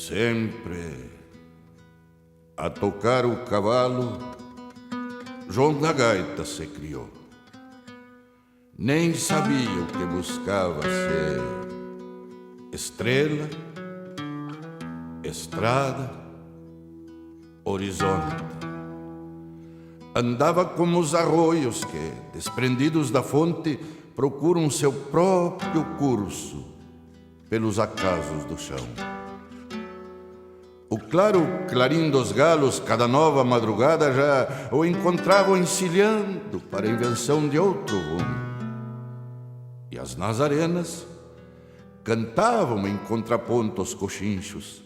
Sempre a tocar o cavalo, João da Gaita se criou. Nem sabia o que buscava ser estrela, estrada, horizonte. Andava como os arroios que, desprendidos da fonte, procuram seu próprio curso pelos acasos do chão. O claro clarim dos galos, cada nova madrugada, já o encontravam encilhando para a invenção de outro rumo. E as nazarenas cantavam em contraponto aos cochinchos,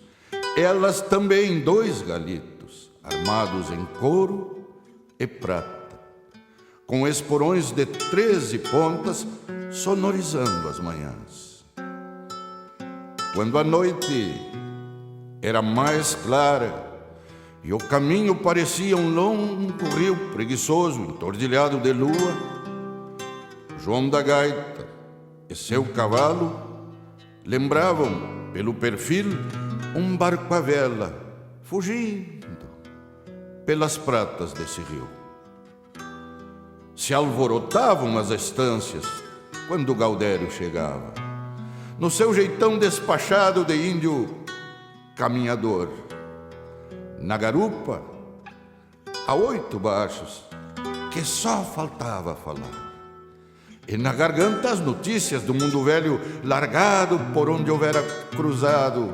elas também 2 galitos, armados em couro e prata, com esporões de 13 pontas, sonorizando as manhãs. Quando a noite era mais clara e o caminho parecia um longo rio preguiçoso, entordilhado de lua, João da Gaita e seu cavalo lembravam, pelo perfil, um barco à vela, fugindo pelas pratas desse rio. Se alvorotavam as estâncias quando Gaudério chegava, no seu jeitão despachado de índio caminhador. Na garupa, a 8 baixos, que só faltava falar. E na garganta as notícias do mundo velho largado por onde houvera cruzado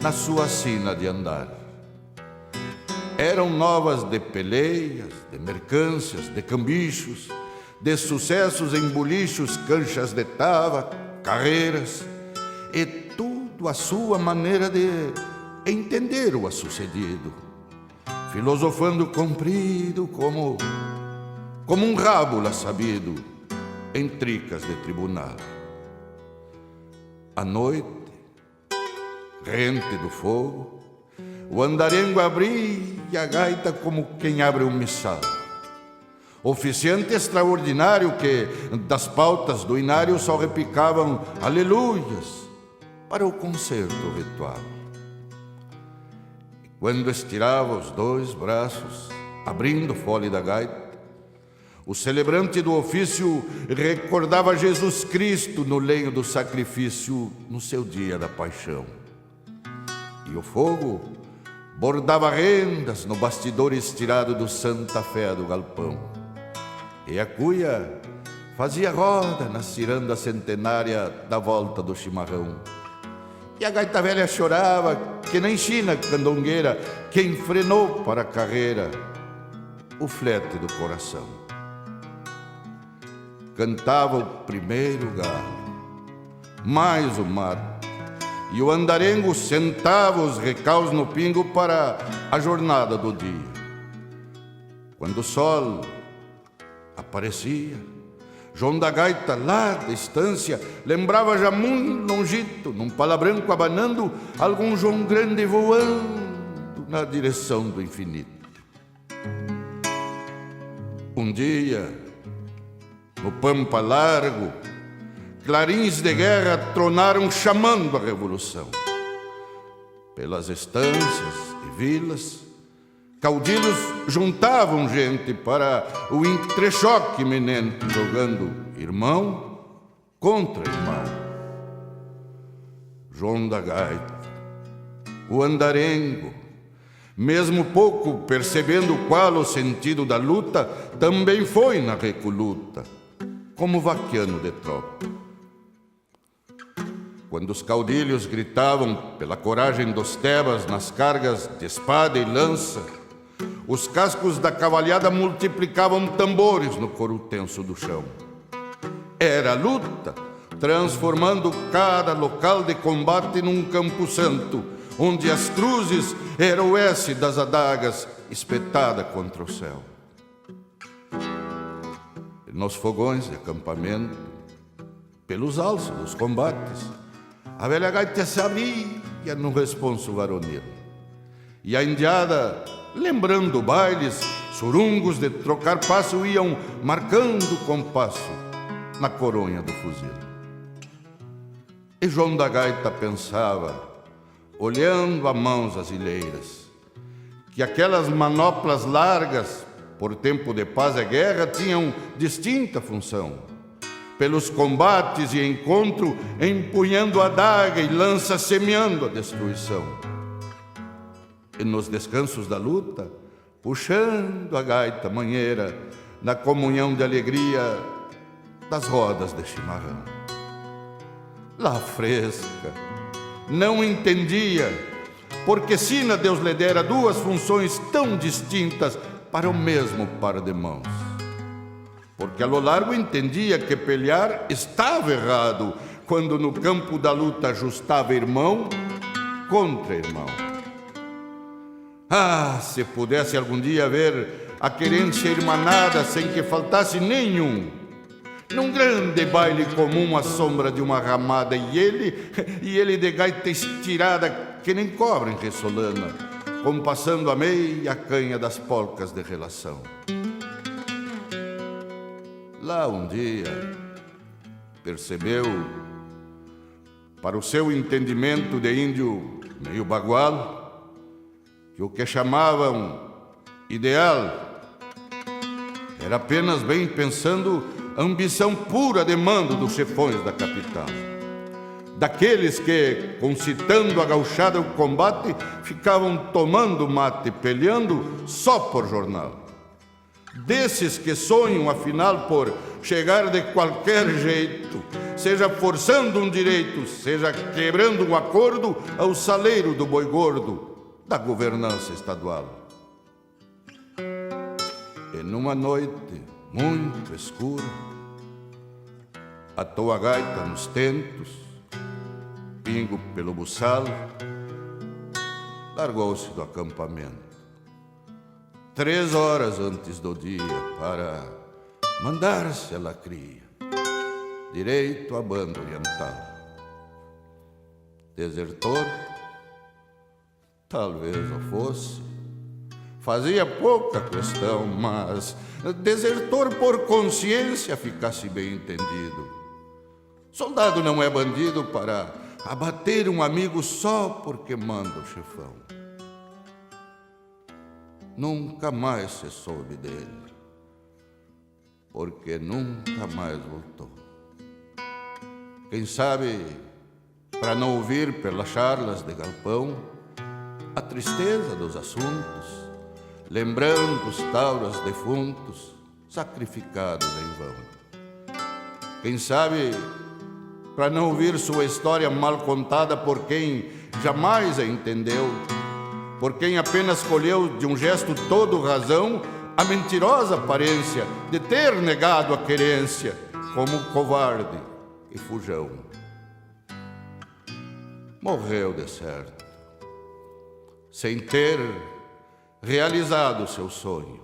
na sua sina de andar. Eram novas de peleias, de mercâncias, de cambichos, de sucessos em bolichos, canchas de tava, carreiras, e tudo a sua maneira de entender o sucedido, filosofando comprido como um rábula sabido em tricas de tribunal. À noite, rente do fogo, o andarengo abria a gaita como quem abre um missal. Oficiante extraordinário que das pautas do inário só repicavam aleluias para o concerto ritual. E quando estirava os 2 braços, abrindo o fole da gaita, o celebrante do ofício recordava Jesus Cristo no lenho do sacrifício no seu dia da paixão. E o fogo bordava rendas no bastidor estirado do Santa Fé do galpão. E a cuia fazia roda na ciranda centenária da volta do chimarrão. E a gaita velha chorava que nem China candongueira que enfrenou para a carreira o flete do coração. Cantava o primeiro galo, mais o mato, e o andarengo sentava os recaus no pingo para a jornada do dia. Quando o sol aparecia, João da Gaita, lá da estância, lembrava já muito longito, num palabranco abanando, algum João grande voando na direção do infinito. Um dia, no pampa largo, clarins de guerra tronaram chamando a revolução. Pelas estâncias e vilas, caudilhos juntavam gente para o entrechoque iminente, jogando irmão contra irmão. João da Gaita, o andarengo, mesmo pouco percebendo qual o sentido da luta, também foi na recoluta, como vaquiano de tropa. Quando os caudilhos gritavam pela coragem dos tebas nas cargas de espada e lança, os cascos da cavalhada multiplicavam tambores no coro tenso do chão. Era a luta, transformando cada local de combate num campo santo, onde as cruzes eram o S das adagas espetada contra o céu. E nos fogões de acampamento, pelos alços dos combates, a velha gaita se abria no responso varonil. E a indiada, lembrando bailes, surungos de trocar passo, iam marcando compasso na coronha do fuzil. E João da Gaita pensava olhando a mãos azileiras, que aquelas manoplas largas, por tempo de paz e guerra, tinham distinta função. Pelos combates e encontro, empunhando a adaga e lança semeando a destruição. E nos descansos da luta, puxando a gaita manheira, na comunhão de alegria das rodas de chimarrão. Lá fresca, não entendia, porque sina Deus lhe dera duas funções tão distintas para o mesmo par de mãos. Porque a lo largo entendia que pelear estava errado, quando no campo da luta ajustava irmão contra irmão. Ah, se pudesse algum dia ver a querência irmanada sem que faltasse nenhum, num grande baile comum à sombra de uma ramada, e ele de gaita estirada que nem cobra em ressolana, compassando a meia canha das polcas de relação. Lá um dia percebeu, para o seu entendimento de índio meio bagual, que o que chamavam ideal era apenas, bem pensando, ambição pura de mando dos chefões da capital. Daqueles que, concitando a gauchada o combate, ficavam tomando mate, peleando só por jornal. Desses que sonham, afinal, por chegar de qualquer jeito, seja forçando um direito, seja quebrando um acordo ao saleiro do boi gordo da governança estadual. E numa noite muito escura, atou a gaita nos tentos, pingo pelo buçal, largou-se do acampamento 3 horas antes do dia para mandar-se a lacria direito à banda oriental. Desertor? Talvez o fosse. Fazia pouca questão, mas desertor por consciência, ficasse bem entendido. Soldado não é bandido para abater um amigo só porque manda o chefão. Nunca mais se soube dele, porque nunca mais voltou. Quem sabe, para não ouvir pelas charlas de galpão a tristeza dos assuntos, lembrando os tauras defuntos sacrificados em vão. Quem sabe, para não ouvir sua história mal contada por quem jamais a entendeu, por quem apenas colheu de um gesto todo razão a mentirosa aparência de ter negado a querência como covarde e fujão. Morreu de certo, sem ter realizado seu sonho,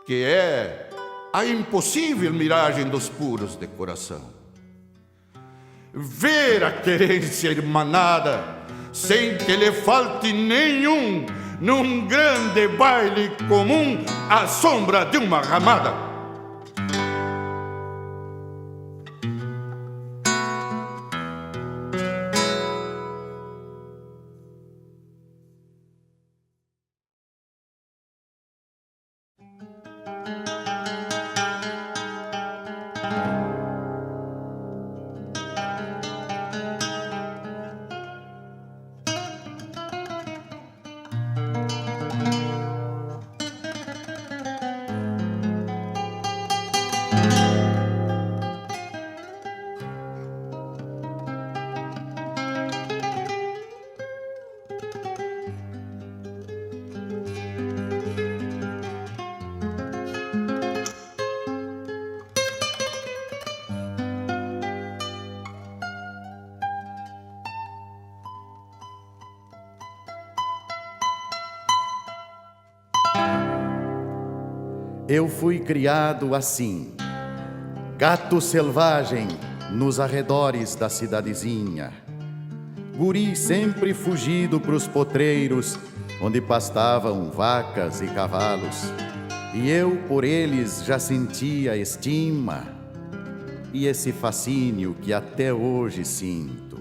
que é a impossível miragem dos puros de coração. Ver a querência irmanada sem que lhe falte nenhum, num grande baile comum à sombra de uma ramada. Eu fui criado assim, gato selvagem nos arredores da cidadezinha, guri sempre fugido pros potreiros onde pastavam vacas e cavalos, e eu por eles já sentia estima e esse fascínio que até hoje sinto.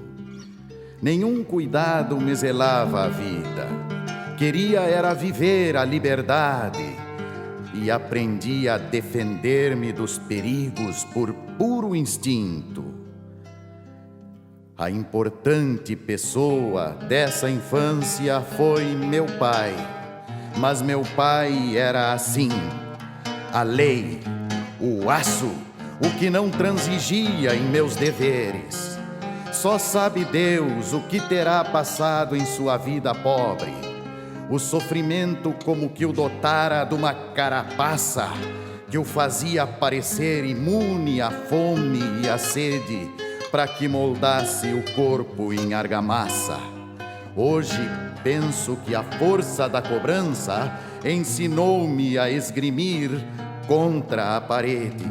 Nenhum cuidado me zelava a vida. Queria era viver a liberdade e aprendi a defender-me dos perigos por puro instinto. A importante pessoa dessa infância foi meu pai, mas meu pai era assim, a lei, o aço, o que não transigia em meus deveres. Só sabe Deus o que terá passado em sua vida pobre. O sofrimento como que o dotara de uma carapaça que o fazia parecer imune à fome e à sede, para que moldasse o corpo em argamassa. Hoje penso que a força da cobrança ensinou-me a esgrimir contra a parede.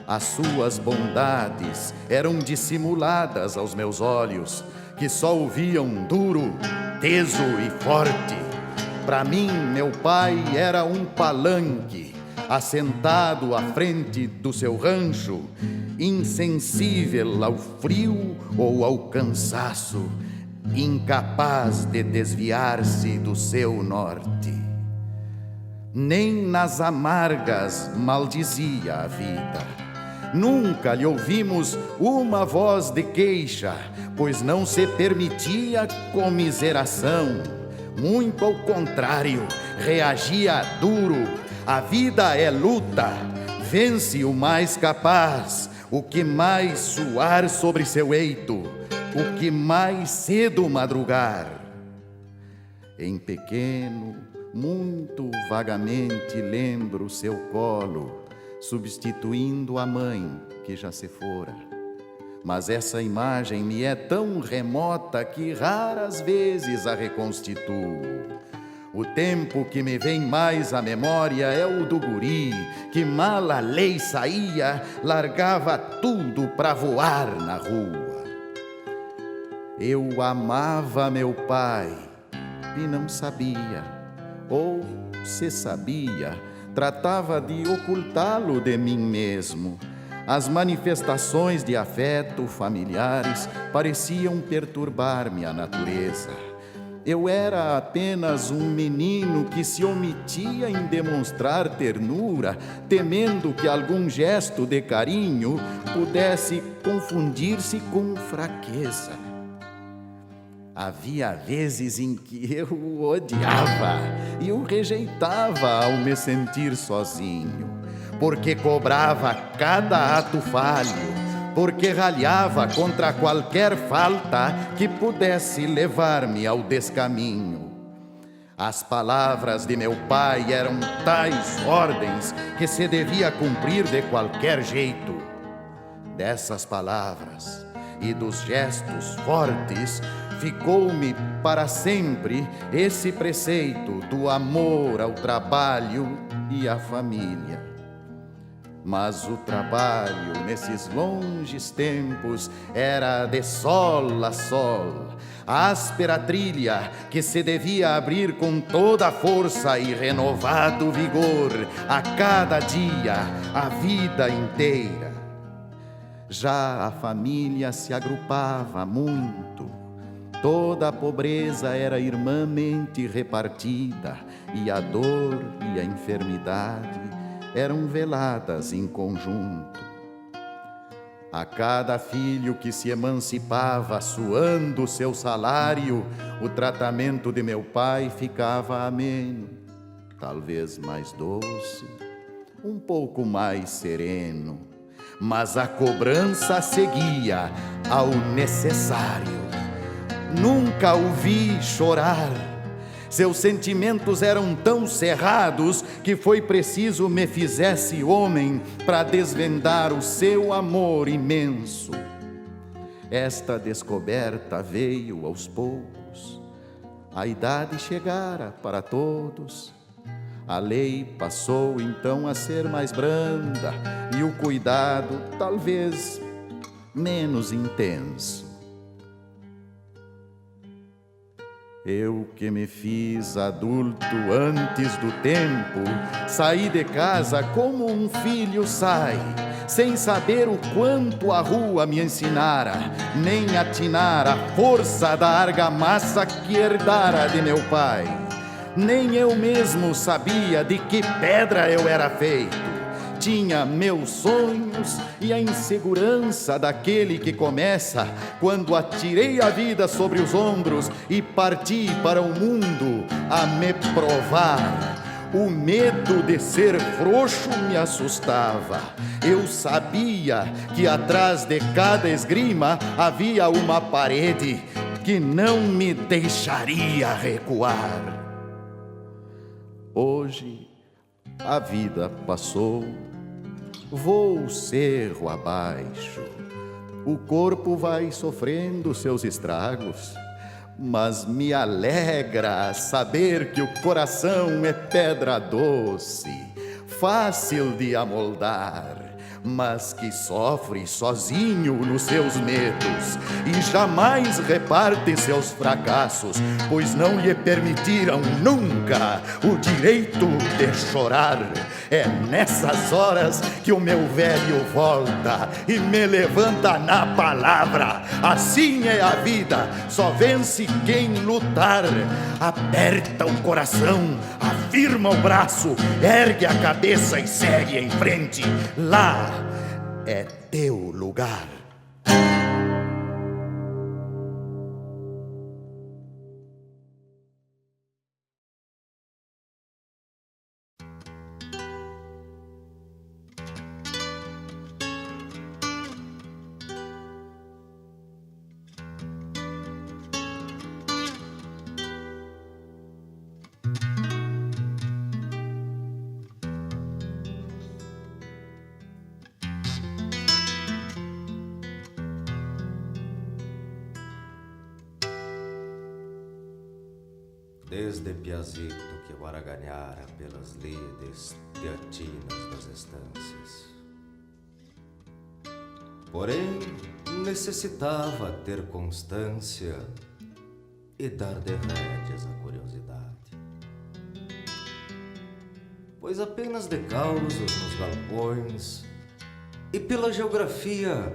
As suas bondades eram dissimuladas aos meus olhos, que só o viam duro, teso e forte. Para mim, meu pai era um palanque, assentado à frente do seu rancho, insensível ao frio ou ao cansaço, incapaz de desviar-se do seu norte. Nem nas amargas maldizia a vida. Nunca lhe ouvimos uma voz de queixa, pois não se permitia comiseração. Muito ao contrário, reagia duro. A vida é luta, vence o mais capaz, o que mais suar sobre seu eito, o que mais cedo madrugar. Em pequeno, muito vagamente lembro seu colo, substituindo a mãe que já se fora. Mas essa imagem me é tão remota que raras vezes a reconstituo. O tempo que me vem mais à memória é o do guri, que mal a lei saía, largava tudo para voar na rua. Eu amava meu pai e não sabia, ou se sabia, tratava de ocultá-lo de mim mesmo. As manifestações de afeto familiares pareciam perturbar-me a natureza. Eu era apenas um menino que se omitia em demonstrar ternura, temendo que algum gesto de carinho pudesse confundir-se com fraqueza. Havia vezes em que eu o odiava e o rejeitava ao me sentir sozinho, porque cobrava cada ato falho, porque ralhava contra qualquer falta que pudesse levar-me ao descaminho. As palavras de meu pai eram tais ordens que se devia cumprir de qualquer jeito. Dessas palavras e dos gestos fortes ficou-me para sempre esse preceito do amor ao trabalho e à família. Mas o trabalho nesses longes tempos era de sol a sol, áspera trilha que se devia abrir com toda a força e renovado vigor a cada dia, a vida inteira. Já a família se agrupava muito, toda a pobreza era irmãmente repartida e a dor e a enfermidade eram veladas em conjunto. A cada filho que se emancipava suando seu salário, o tratamento de meu pai ficava ameno, talvez mais doce, um pouco mais sereno, mas a cobrança seguia ao necessário. Nunca o vi chorar. Seus sentimentos eram tão cerrados que foi preciso me fizesse homem para desvendar o seu amor imenso. Esta descoberta veio aos poucos. A idade chegara para todos. A lei passou então a ser mais branda e o cuidado talvez menos intenso. Eu que me fiz adulto antes do tempo, saí de casa como um filho sai, sem saber o quanto a rua me ensinara, nem atinar a força da argamassa que herdara de meu pai. Nem eu mesmo sabia de que pedra eu era feito. Tinha meus sonhos e a insegurança daquele que começa quando atirei a vida sobre os ombros e parti para o mundo a me provar. O medo de ser frouxo me assustava. Eu sabia que atrás de cada esgrima havia uma parede que não me deixaria recuar. Hoje a vida passou, vou o cerro abaixo. O corpo vai sofrendo seus estragos, mas me alegra saber que o coração é pedra doce, fácil de amoldar, mas que sofre sozinho nos seus medos e jamais reparte seus fracassos, pois não lhe permitiram nunca o direito de chorar. É nessas horas que o meu velho volta e me levanta na palavra. Assim é a vida, só vence quem lutar. Aperta o coração, afirma o braço, ergue a cabeça e segue em frente. Lá é teu lugar. Desde piazito que eu araganhara pelas lides teatinas das estâncias. Porém, necessitava ter constância e dar de rédeas à curiosidade. Pois apenas de causos nos galpões e pela geografia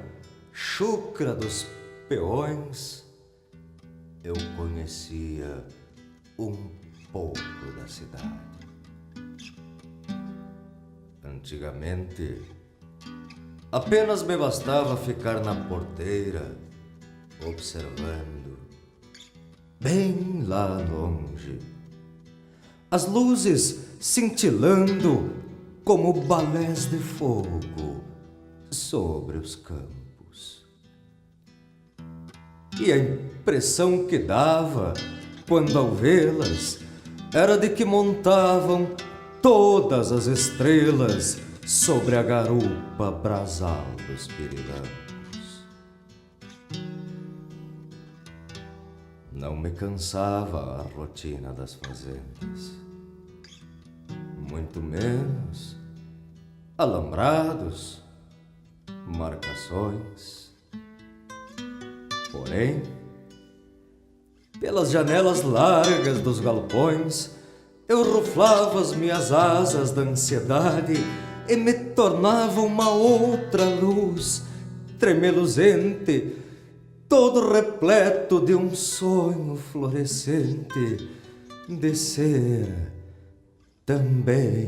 chucra dos peões, eu conhecia um pouco da cidade. Antigamente, apenas me bastava ficar na porteira, observando, bem lá longe, as luzes cintilando como balés de fogo sobre os campos. E a impressão que dava quando ao vê-las era de que montavam todas as estrelas sobre a garupa brasal dos pirilampos. Não me cansava a rotina das fazendas, muito menos alambrados, marcações. Porém, pelas janelas largas dos galpões, eu ruflava as minhas asas da ansiedade e me tornava uma outra luz, tremeluzente, todo repleto de um sonho florescente de ser também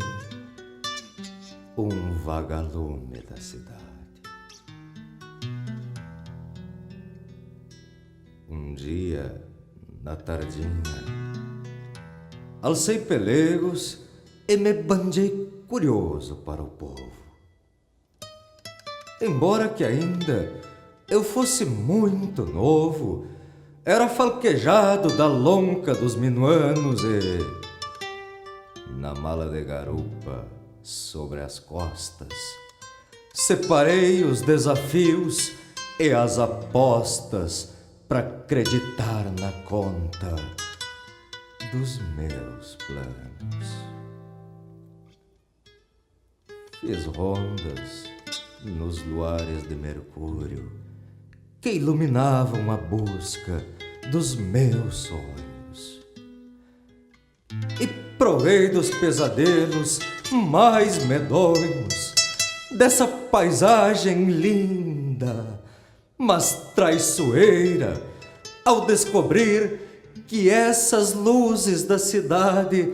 um vagalume da cidade. Um dia, na tardinha, alcei pelegos e me bandei curioso para o povo. Embora que ainda eu fosse muito novo, era falquejado da lonca dos minuanos e, na mala de garupa sobre as costas, separei os desafios e as apostas para acreditar na conta dos meus planos. Fiz rondas nos luares de Mercúrio que iluminavam a busca dos meus sonhos. E provei dos pesadelos mais medonhos dessa paisagem linda, mas traiçoeira, ao descobrir que essas luzes da cidade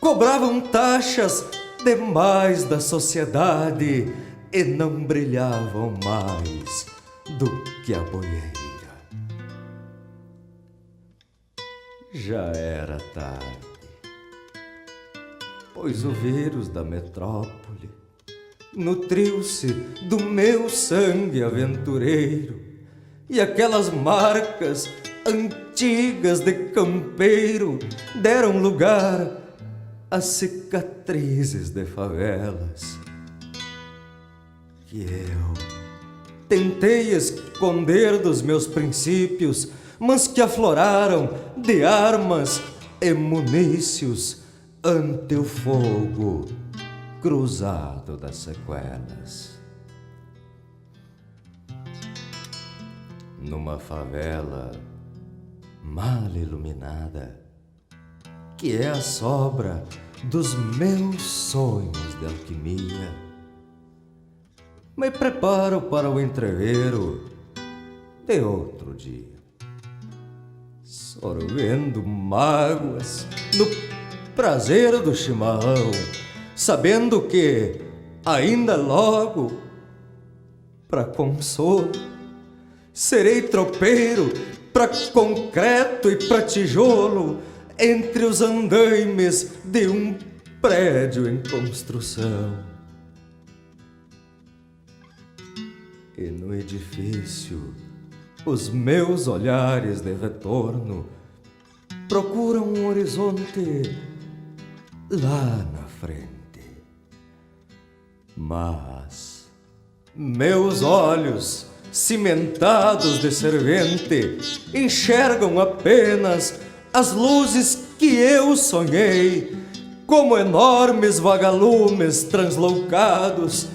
cobravam taxas demais da sociedade e não brilhavam mais do que a boieira. Já era tarde, pois o vírus da metrópole nutriu-se do meu sangue aventureiro, e aquelas marcas antigas de campeiro deram lugar a cicatrizes de favelas que eu tentei esconder dos meus princípios, mas que afloraram de armas e munícios ante o fogo cruzado das sequelas. Numa favela mal iluminada, que é a sobra dos meus sonhos de alquimia, me preparo para o entreveiro de outro dia, sorvendo mágoas no prazer do chimarrão, sabendo que ainda logo, para consolo, serei tropeiro para concreto e para tijolo entre os andaimes de um prédio em construção. E no edifício, os meus olhares de retorno procuram um horizonte lá na frente. Mas meus olhos, cimentados de servente, enxergam apenas as luzes que eu sonhei, como enormes vagalumes transloucados,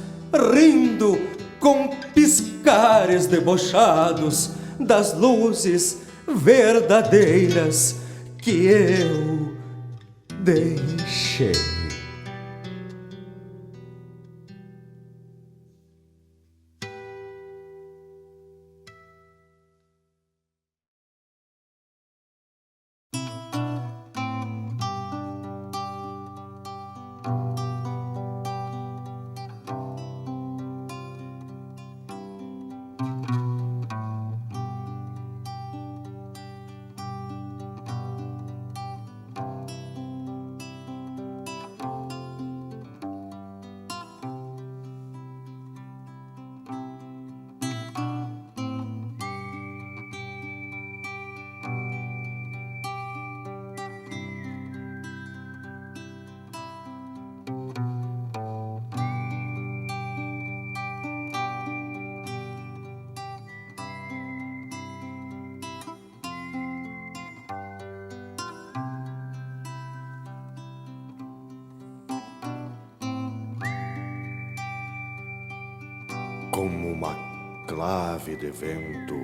rindo com piscares debochados das luzes verdadeiras que eu deixei. Como uma clave de vento,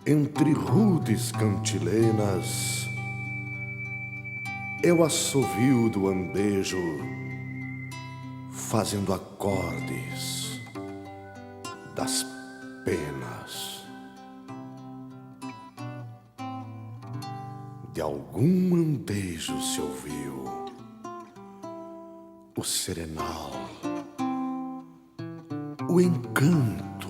entre rudes cantilenas, eu assovio do andejo, fazendo acordes das penas de algum andejo se ouviu o serenal, o encanto,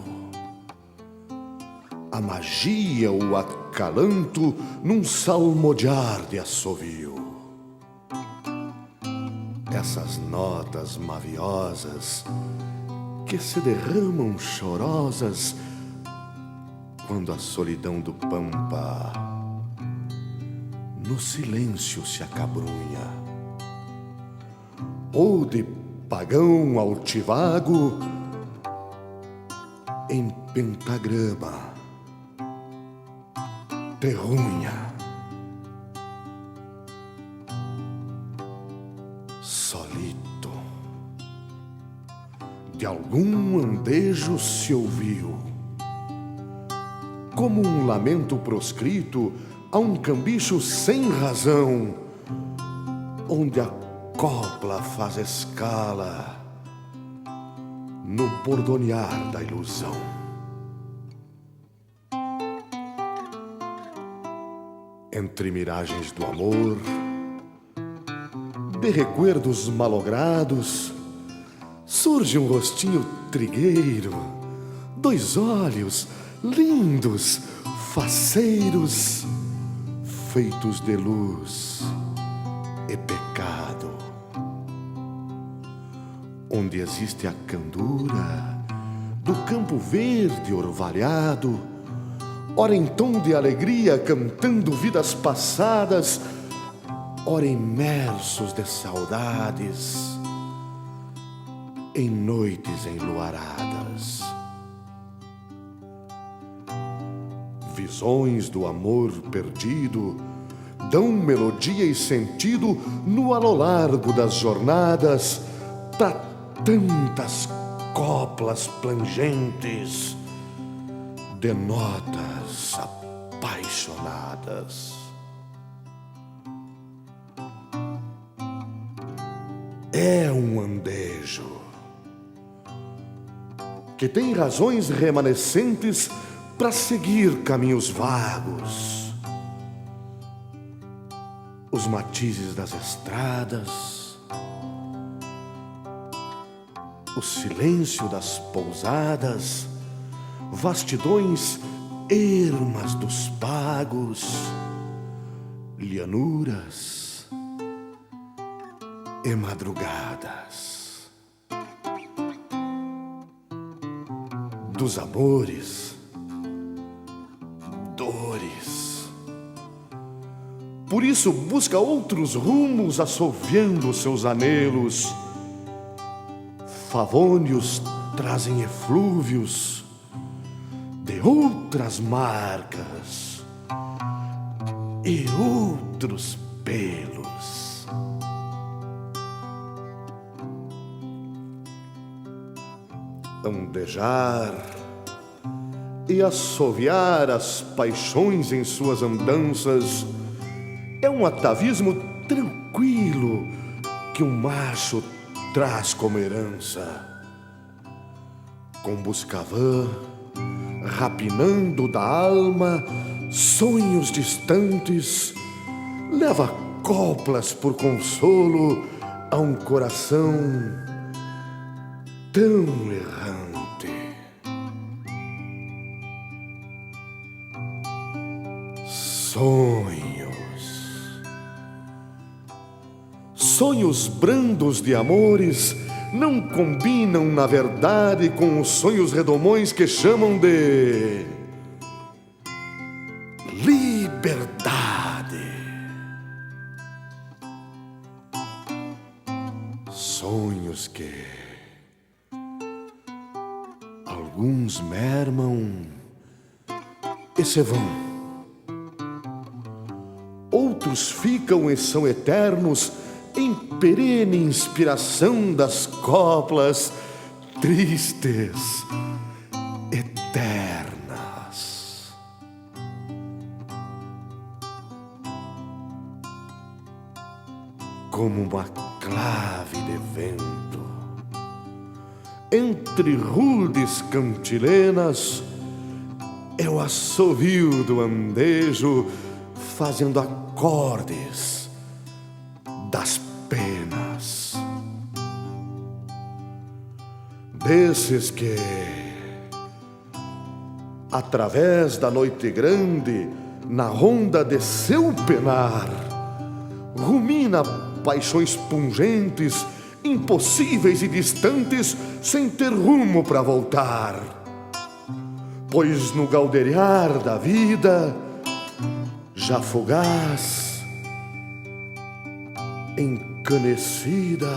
a magia, o acalanto num salmodiar de assovio. Essas notas maviosas que se derramam chorosas quando a solidão do pampa no silêncio se acabrunha, ou de pagão altivago em pentagrama terrunha. Solito, de algum andejo se ouviu, como um lamento proscrito a um cambicho sem razão, onde a copla faz escala no bordonear da ilusão. Entre miragens do amor, de recuerdos malogrados, surge um rostinho trigueiro, dois olhos lindos, faceiros, feitos de luz e pecado. Onde existe a candura do campo verde orvalhado, ora em tom de alegria cantando vidas passadas, ora imersos de saudades, em noites enluaradas. Visões do amor perdido dão melodia e sentido no alô largo das jornadas para tantas coplas plangentes de notas apaixonadas. É um andejo que tem razões remanescentes para seguir caminhos vagos. Os matizes das estradas, o silêncio das pousadas, vastidões ermas dos pagos, lianuras e madrugadas. Dos amores, dores. Por isso busca outros rumos, assoviando seus anelos. Favônios trazem eflúvios de outras marcas e outros pelos. Andejar e assoviar as paixões em suas andanças é um atavismo tranquilo que um macho traz como herança. Com buscavã, rapinando da alma sonhos distantes, leva coplas por consolo a um coração tão errante. Sonhos brandos de amores não combinam, na verdade, com os sonhos redomões que chamam de liberdade. Sonhos que alguns mermam e se vão. Outros ficam e são eternos em perene inspiração das coplas tristes, eternas. Como uma clave de vento, entre rudes cantilenas, é o assovio do andejo fazendo acordes das penas. Desses que, através da noite grande, na ronda de seu penar, rumina paixões pungentes, impossíveis e distantes, sem ter rumo para voltar. Pois no galdeiriar da vida, já fugaz, encanecida,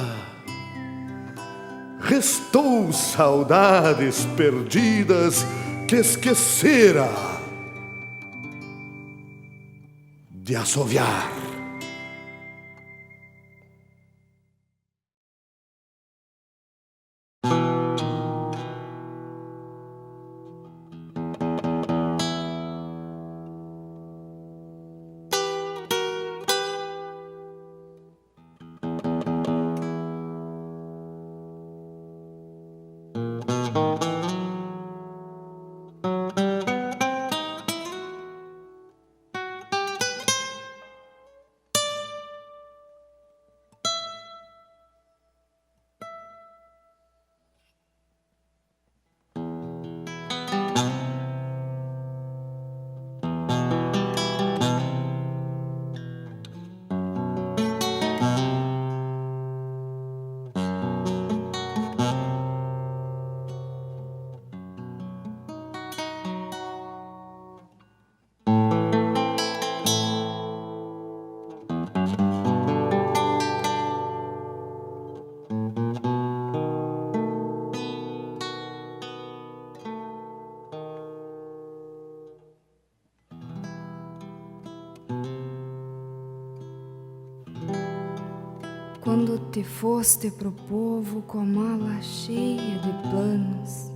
restou saudades perdidas que esquecera de assoviar. quando te foste pro povo com a mala cheia de planos,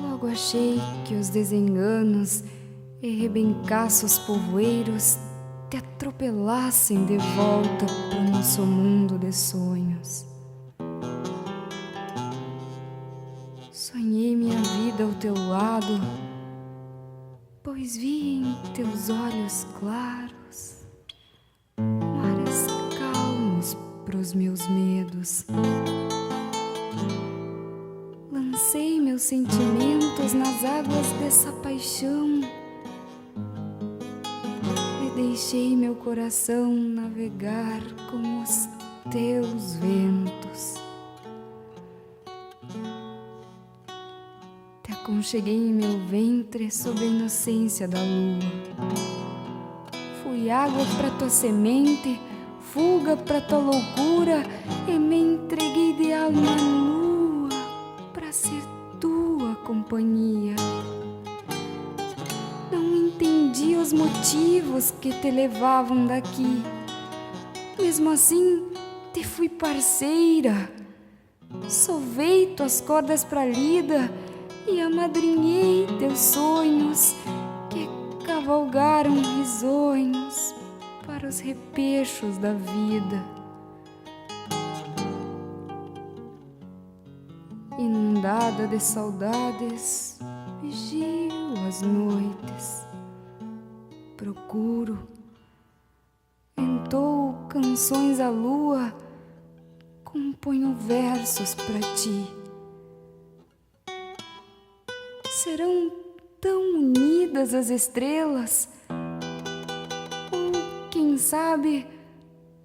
logo achei que os desenganos e rebencaços povoeiros te atropelassem de volta pro nosso mundo de sonhos. Sonhei minha vida ao teu lado, pois vi em teus olhos claros mares calmos pros meus medos. Lancei meus sentimentos nas águas dessa paixão e deixei meu coração navegar com os teus ventos. Te aconcheguei em meu ventre sob a inocência da lua. Fui água pra tua semente, fuga pra tua loucura, e me entreguei de alma nua pra ser tua companhia. Não entendi os motivos que te levavam daqui. Mesmo assim, te fui parceira. Sovei tuas cordas pra lida e amadrinhei teus sonhos que cavalgaram risonhos para os repechos da vida. Inundada de saudades, vigio as noites. Procuro, entoo canções à lua, componho versos pra ti. Serão tão unidas as estrelas, ou quem sabe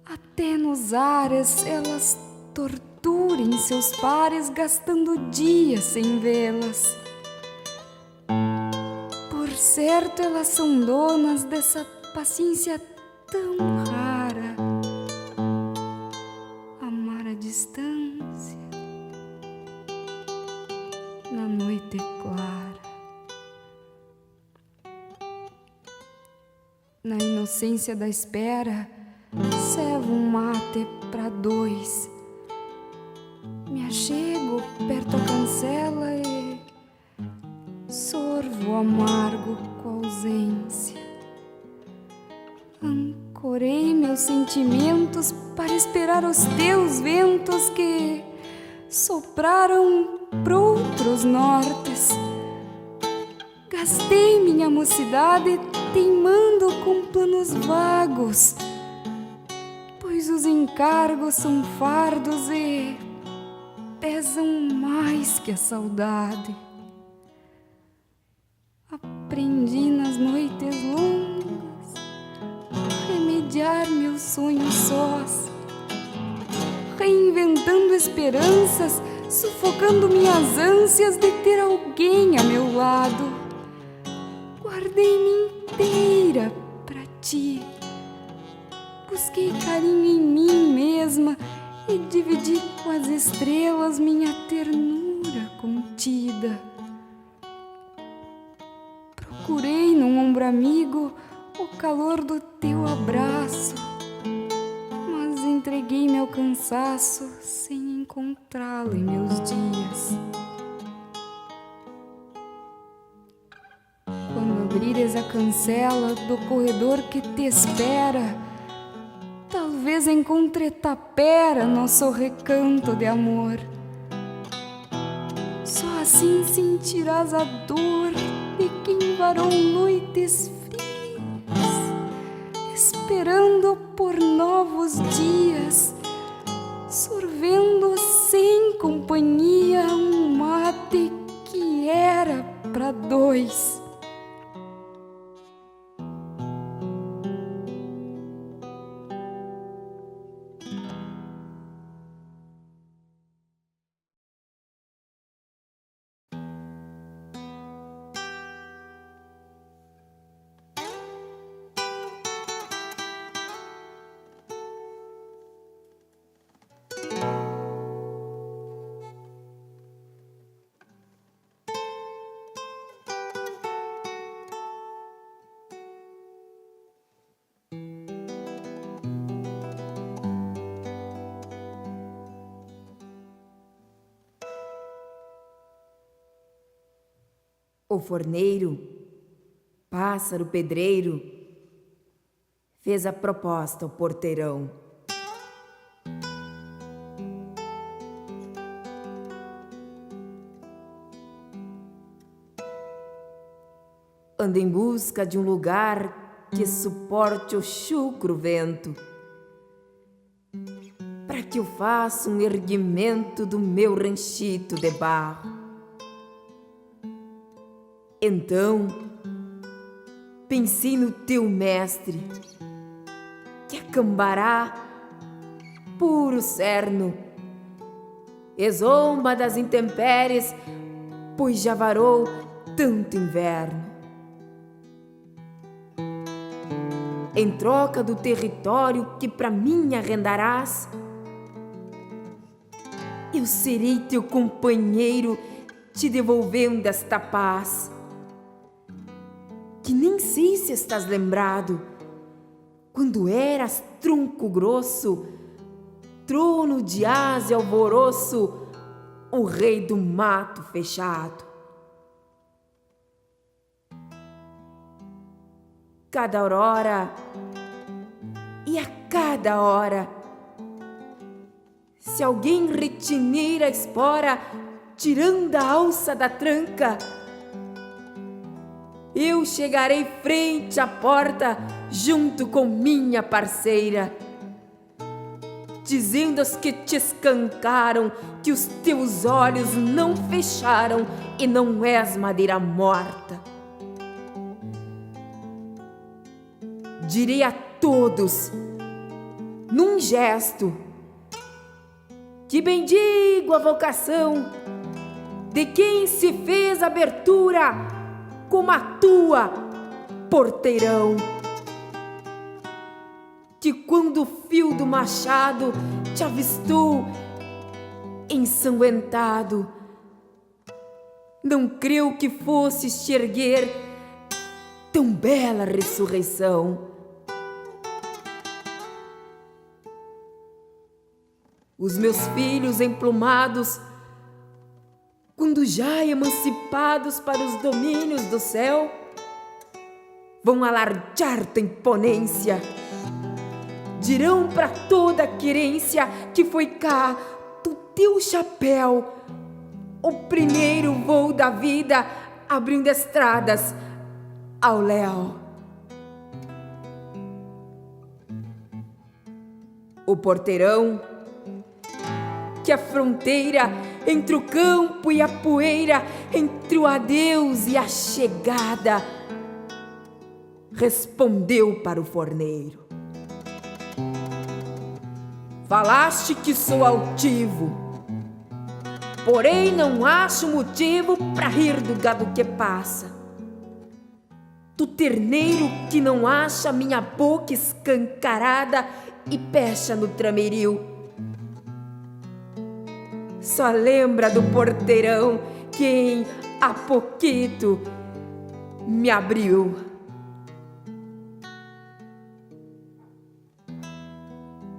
até nos ares elas torturem seus pares, gastando dias sem vê-las. Por certo elas são donas dessa paciência tão rara, amar à distância na noite clara. Na inocência da espera, servo um mate pra dois. Me achego perto da cancela e sorvo amargo com a ausência. Ancorei meus sentimentos para esperar os teus ventos que sopraram pra outros nortes. Gastei minha mocidade teimando com planos vagos, pois os encargos são fardos e pesam mais que a saudade. Aprendi nas noites longas a remediar meus sonhos sós, reinventando esperanças, sufocando minhas ânsias de ter alguém a meu lado. Guardei-me inteira pra ti, busquei carinho em mim mesma e dividi com as estrelas minha ternura contida. Procurei num ombro amigo o calor do teu abraço, mas entreguei meu cansaço sem encontrá-lo em meus dias. Quando abrires a cancela do corredor que te espera, talvez encontre tapera nosso recanto de amor. Só assim sentirás a dor de quem varou noites frias, esperando por novos dias, sorvendo sem companhia um mate que era pra dois. O forneiro, pássaro pedreiro, fez a proposta ao porteirão. Anda em busca de um lugar que suporte o chucro vento, para que eu faça um erguimento do meu ranchito de barro. Então, pensei no teu mestre, que é Cambará, puro cerno, e zomba das intempéries, pois já varou tanto inverno. Em troca do território que pra mim arrendarás, eu serei teu companheiro, te devolvendo esta paz. Que nem sei se estás lembrado, quando eras tronco grosso, trono de asa e alvoroço, o rei do mato fechado. Cada aurora e a cada hora, se alguém retineira a espora, tirando a alça da tranca, eu chegarei frente à porta junto com minha parceira, dizendo aos que te escancaram que os teus olhos não fecharam e não és madeira morta. Direi a todos, num gesto, que bendigo a vocação de quem se fez abertura como a tua, porteirão. Que quando o fio do machado te avistou ensanguentado, não creu que fosses te erguer tão bela ressurreição. Os meus filhos emplumados, quando já emancipados para os domínios do céu, vão alardear tua imponência. Dirão para toda a querência que foi cá do teu chapéu o primeiro voo da vida, abrindo estradas ao léu. O porteirão, que a fronteira entre o campo e a poeira, entre o adeus e a chegada, respondeu para o forneiro: falaste que sou altivo, porém não acho motivo para rir do gado que passa, do terneiro que não acha minha boca escancarada e pecha no trameril. Só lembra do porteirão quem há pouquito me abriu.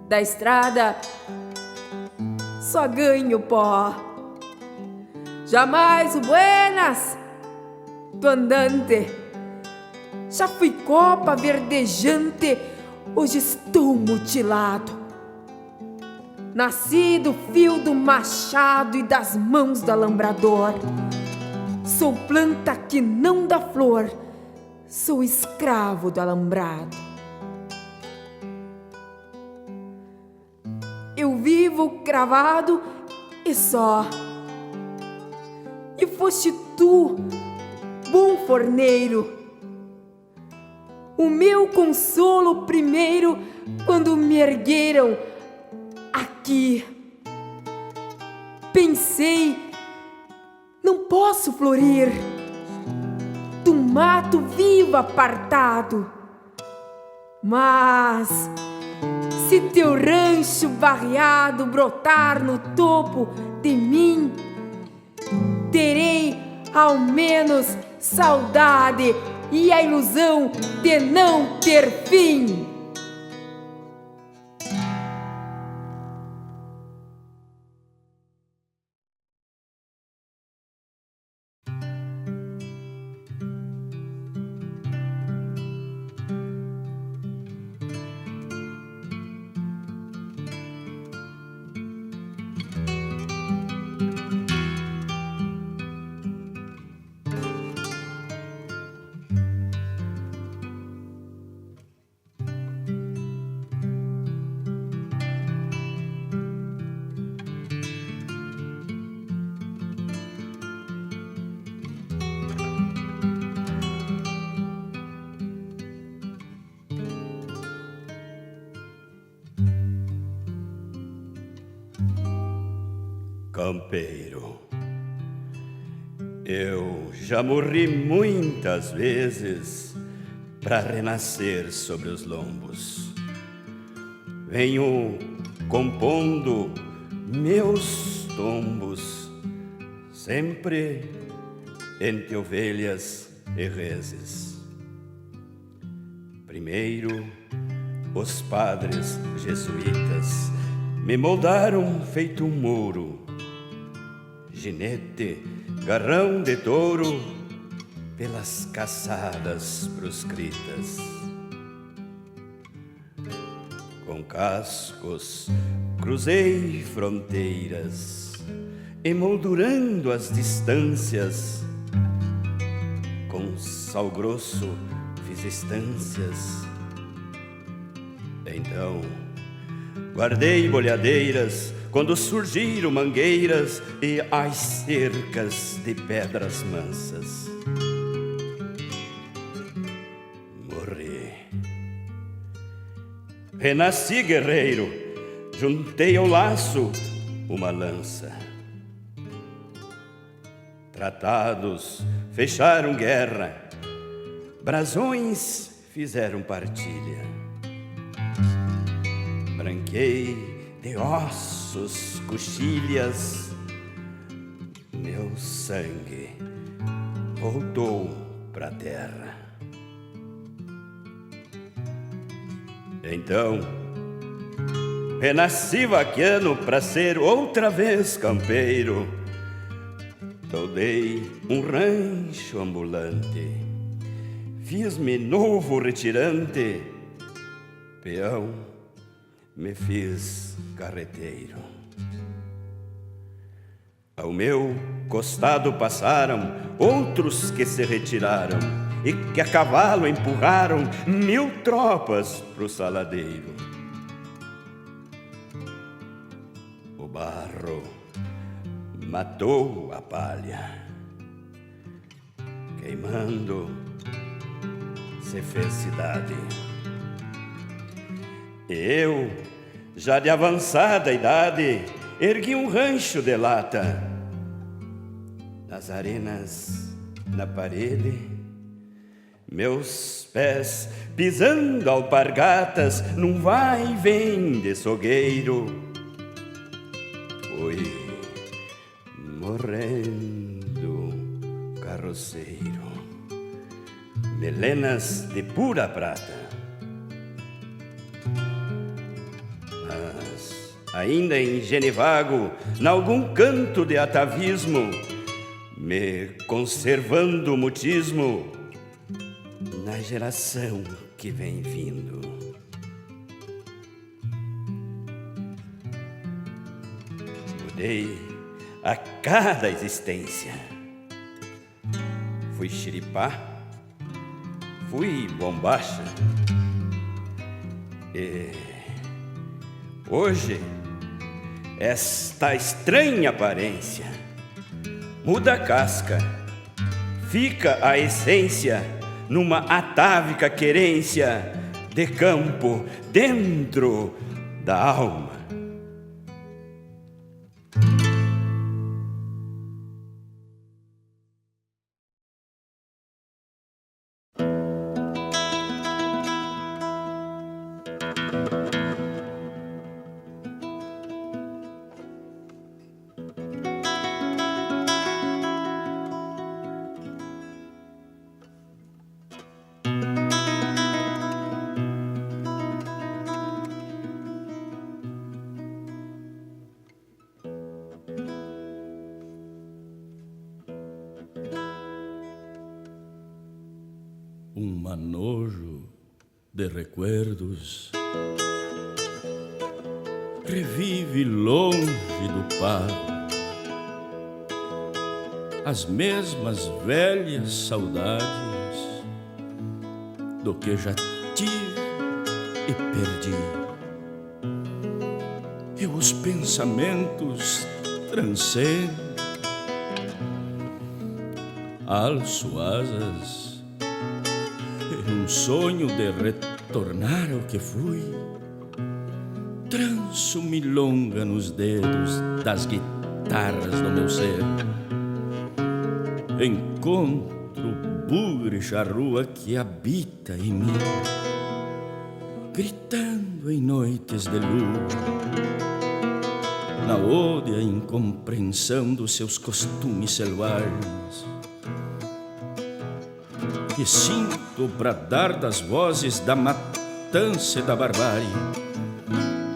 Da estrada só ganho pó, jamais o buenas do andante. Já fui copa verdejante, hoje estou mutilado. Nasci do fio do machado e das mãos do alambrador. Sou planta que não dá flor, sou escravo do alambrado. Eu vivo cravado e só. E foste tu, bom forneiro, o meu consolo primeiro quando me ergueram aqui. Pensei, não posso florir do mato vivo apartado, mas se teu rancho barreado brotar no topo de mim, terei ao menos saudade e a ilusão de não ter fim. Campeiro, eu já morri muitas vezes para renascer sobre os lombos. Venho compondo meus tombos, sempre entre ovelhas e reses. Primeiro, os padres jesuítas me moldaram feito um mouro, ginete, garrão de touro, pelas caçadas proscritas. Com cascos cruzei fronteiras, emoldurando as distâncias. Com sal grosso fiz estâncias. Então guardei bolhadeiras quando surgiram mangueiras e as cercas de pedras mansas. Morri. Renasci guerreiro, juntei ao laço uma lança. Tratados fecharam guerra, brasões fizeram partilha. Branquei de ossos, coxilhas, meu sangue voltou pra terra. Então, renasci vaquiano pra ser outra vez campeiro. Toldei um rancho ambulante, fiz-me novo retirante, peão, me fiz carreteiro. Ao meu costado passaram outros que se retiraram e que a cavalo empurraram 1000 tropas pro saladeiro. O barro matou a palha, queimando se fez cidade. Eu, já de avançada idade, ergui um rancho de lata. Nas arenas, na parede, meus pés pisando alpargatas num vai e vem de sogueiro. Fui morrendo carroceiro, melenas de pura prata. Mas ainda em Genevago, nalgum canto de atavismo, me conservando o mutismo na geração que vem vindo. Mudei a cada existência. Fui xiripá, fui bombacha. E hoje, esta estranha aparência muda a casca, fica a essência numa atávica querência de campo dentro da alma. Um manojo de recuerdos revive longe do pago as mesmas velhas saudades do que já tive e perdi. E os pensamentos transcendem, alço asas num sonho de retornar ao que fui, tranço milonga nos dedos das guitarras guitarras no meu ser. Encontro o bugre charrua que habita em mim, gritando em noites de lua, na ódia incompreensão dos seus costumes selvagens. E sinto o bradar das vozes da matança e da barbárie,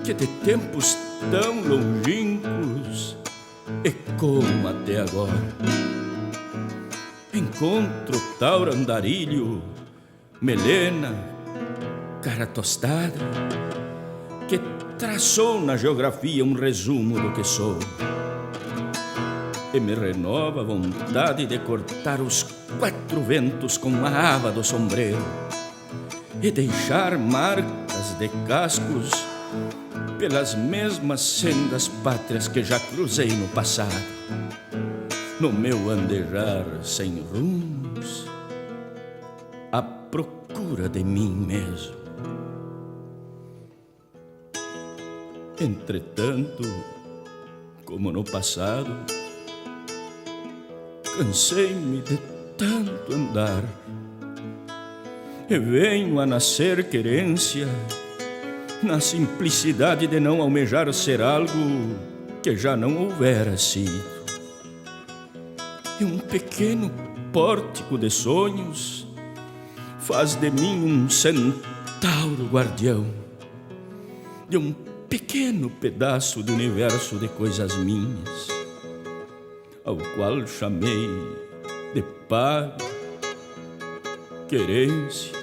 que de tempos tão longínquos ecoam até agora. Encontro tal andarilho, melena, cara tostada, que traçou na geografia um resumo do que sou. E me renova a vontade de cortar os quatro ventos com a aba do sombreiro e deixar marcas de cascos pelas mesmas sendas pátrias que já cruzei no passado, no meu andejar sem rumos, à procura de mim mesmo. Entretanto, como no passado, cansei-me de tanto andar e venho a nascer querência na simplicidade de não almejar ser algo que já não houvera sido. E um pequeno pórtico de sonhos faz de mim um centauro guardião de um pequeno pedaço do universo de coisas minhas, ao qual chamei de pago, querência.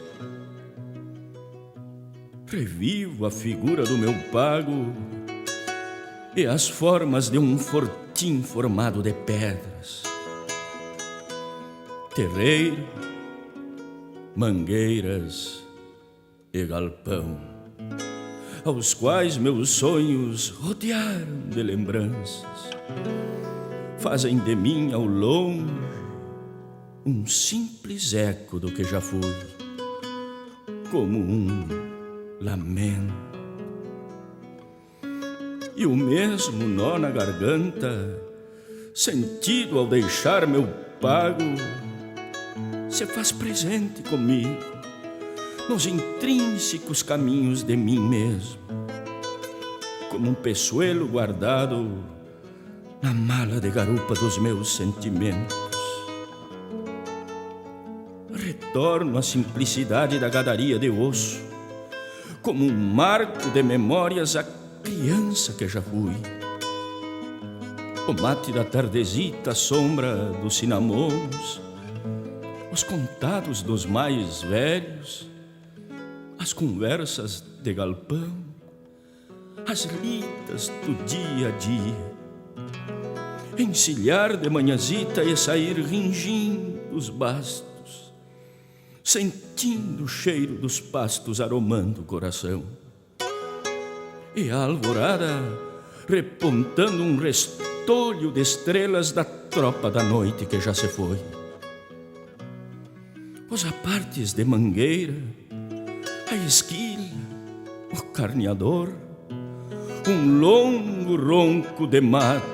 Revivo a figura do meu pago e as formas de um fortim formado de pedras, terreiro, mangueiras e galpão, aos quais meus sonhos rodearam de lembranças, fazem de mim ao longe um simples eco do que já fui, como um lamento. E o mesmo nó na garganta, sentido ao deixar meu pago, se faz presente comigo nos intrínsecos caminhos de mim mesmo, como um peçoelo guardado na mala de garupa dos meus sentimentos. Retorno à simplicidade da gadaria de osso, como um marco de memórias à criança que já fui. O mate da tardezita, a sombra dos cinamons, os contados dos mais velhos, as conversas de galpão, as lidas do dia a dia, encilhar de manhãzita e sair ringindo os bastos, sentindo o cheiro dos pastos aromando o coração, e a alvorada repontando um restolho de estrelas da tropa da noite que já se foi. Os apartes de mangueira, a esquilha, o carneador, um longo ronco de mate,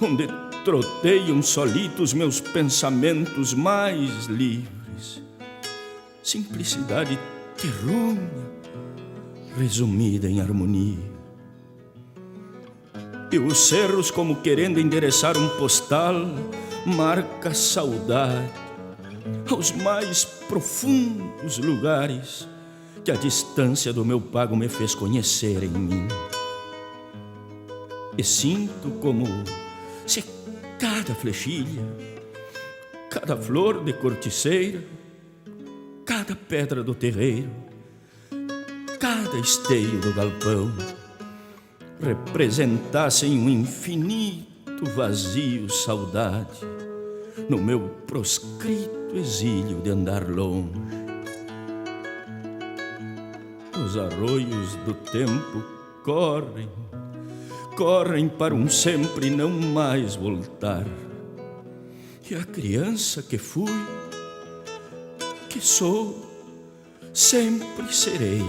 onde troteiam solitos meus pensamentos mais livres. Simplicidade terruna, resumida em harmonia. E os cerros, como querendo endereçar um postal, marca saudade aos mais profundos lugares que a distância do meu pago me fez conhecer em mim. E sinto como se cada flechilha, cada flor de corticeira, cada pedra do terreiro, cada esteio do galpão representassem um infinito vazio saudade no meu proscrito exílio de andar longe. Os arroios do tempo correm, correm para um sempre não mais voltar. E a criança que fui, que sou, sempre serei.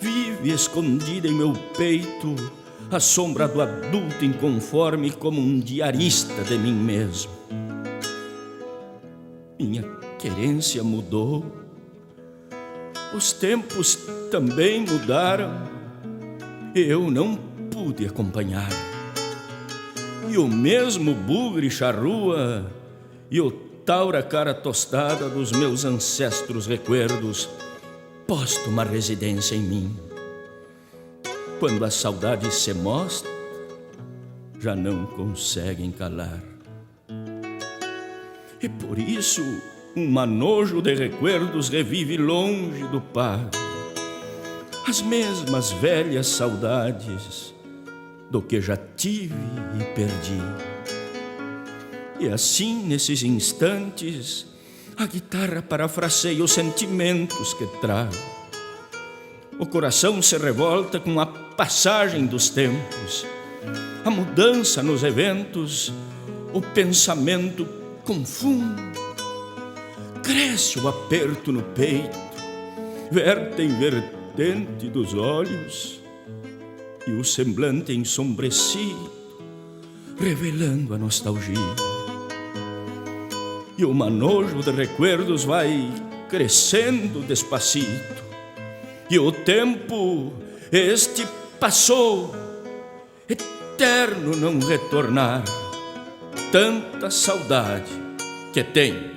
Vive escondida em meu peito a sombra do adulto inconforme como um diarista de mim mesmo. Minha querência mudou, os tempos também mudaram, eu não pude acompanhar. E o mesmo bugre charrua e o taura cara tostada dos meus ancestros recuerdos posto uma residência em mim. Quando a saudade se mostra, já não conseguem calar. E por isso um manojo de recuerdos revive longe do pago as mesmas velhas saudades do que já tive e perdi. E assim, nesses instantes, a guitarra parafraseia os sentimentos que trago. O coração se revolta com a passagem dos tempos, a mudança nos eventos, o pensamento confunde. Cresce o aperto no peito, verte em vertente dos olhos e o semblante ensombrecido, revelando a nostalgia. E o manojo de recuerdos vai crescendo despacito. E o tempo, este passou, eterno não retornar. Tanta saudade que tenho.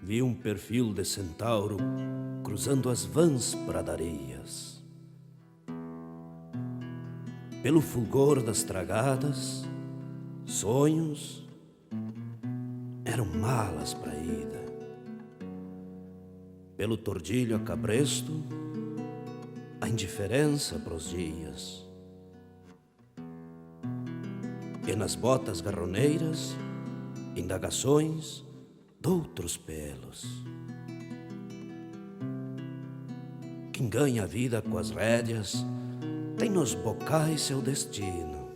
Vi um perfil de centauro cruzando as vãs pradarias. Pelo fulgor das tragadas, sonhos eram malas para ida. Pelo tordilho a cabresto, a indiferença pros dias. E nas botas garroneiras, indagações doutros pelos. Quem ganha a vida com as rédeas tem nos bocais seu destino.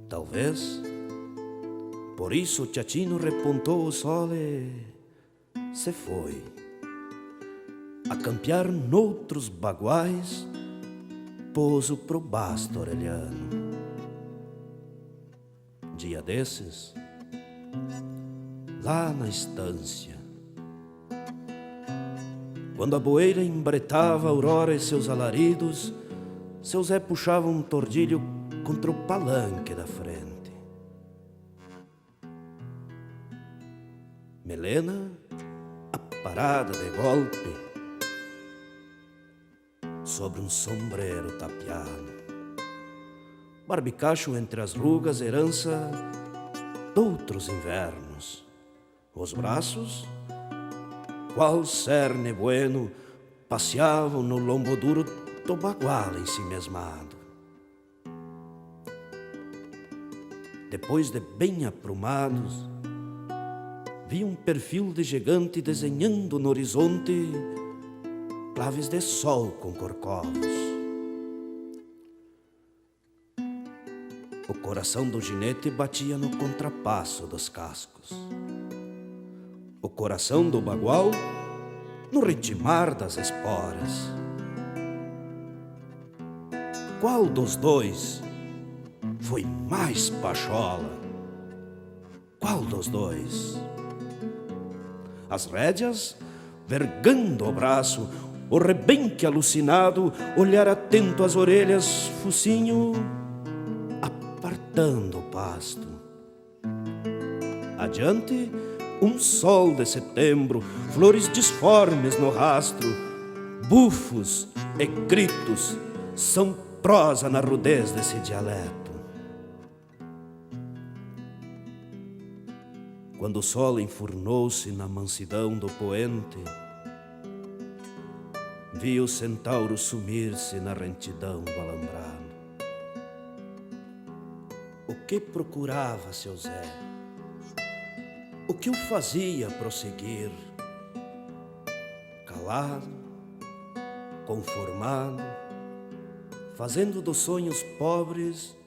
Talvez por isso o Tchatchino repontou o sol e se foi a campear noutros baguais, pouso pro basto orelhano. Dia desses, lá na estância, quando a boeira embretava a aurora e seus alaridos, seu Zé puxava um tordilho contra o palanque da frente. Melena, aparada de golpe, sobre um sombreiro tapeado. Barbicacho entre as rugas, herança doutros invernos. Os braços, qual cerne bueno, passeavam no lombo duro do bagual ensimesmado. Depois de bem aprumados, vi um perfil de gigante desenhando no horizonte claves de sol com corcovos. O coração do ginete batia no contrapasso dos cascos. O coração do bagual no ritmar das esporas. Qual dos dois foi mais pachola? Qual dos dois? As rédeas vergando o braço, o rebenque alucinado, olhar atento às orelhas, focinho apartando o pasto. Adiante, um sol de setembro, flores disformes no rastro, bufos e gritos são prosa na rudez desse dialeto. Quando o sol enfurnou-se na mansidão do poente, vi o centauro sumir-se na rentidão do alambrado. O que procurava seu Zé? O que o fazia prosseguir? Calado, conformado, fazendo dos sonhos pobres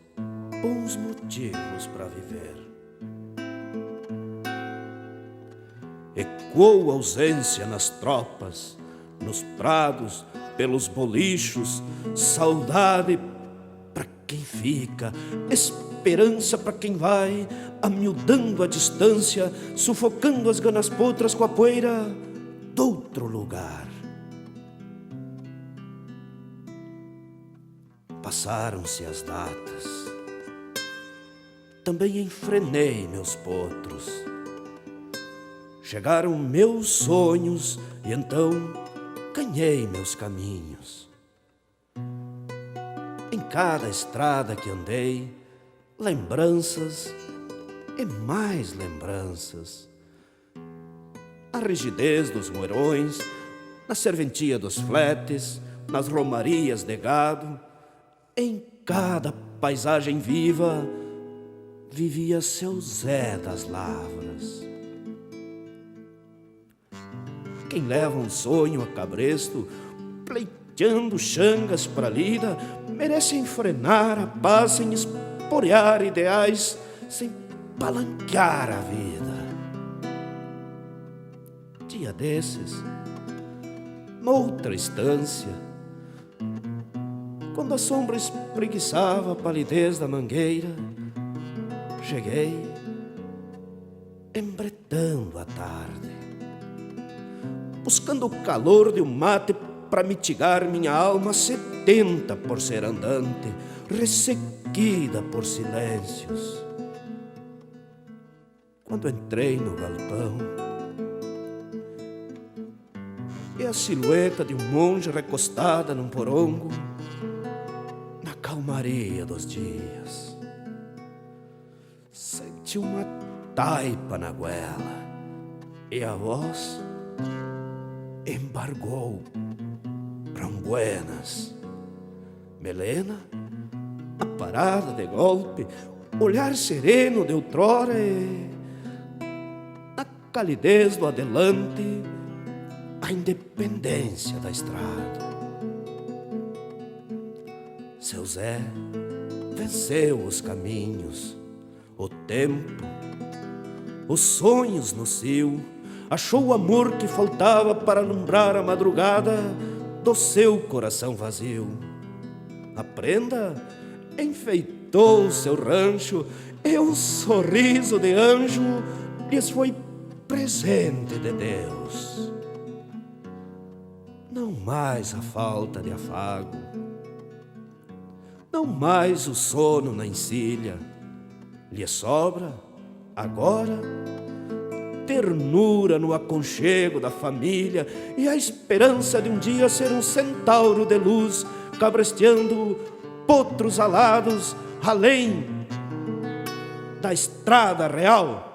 bons motivos para viver. Ecoou a ausência nas tropas, nos prados, pelos bolichos, saudade para quem fica, esperança para quem vai, amiudando a distância, sufocando as ganas potras com a poeira d'outro lugar. Passaram-se as datas, também enfrenei meus potros. Chegaram meus sonhos e então ganhei meus caminhos. Em cada estrada que andei, lembranças e mais lembranças. A rigidez dos moerões, na serventia dos fletes, nas romarias de gado, em cada paisagem viva, vivia seu Zé das Lavras. Quem leva um sonho a cabresto, pleiteando changas para a lida, merece enfrenar a paz sem esporear ideais, sem palanquear a vida. Dia desses, noutra estância, quando a sombra espreguiçava a palidez da mangueira, cheguei, embretando a tarde, buscando o calor de um mate para mitigar minha alma sedenta por ser andante, ressequida por silêncios. Quando entrei no galpão, e a silhueta de um monge recostada num porongo, na calmaria dos dias, senti uma taipa na goela e a voz embargou pra um buenas. Melena, aparada de golpe, olhar sereno de outrora e, na calidez do adelante, a independência da estrada. Seu Zé venceu os caminhos, o tempo, os sonhos no cio, achou o amor que faltava para alumbrar a madrugada do seu coração vazio. A prenda enfeitou seu rancho e um sorriso de anjo lhes foi presente de Deus. Não mais a falta de afago, não mais o sono na encilha, lhe sobra agora ternura no aconchego da família e a esperança de um dia ser um centauro de luz, cabresteando potros alados além da estrada real.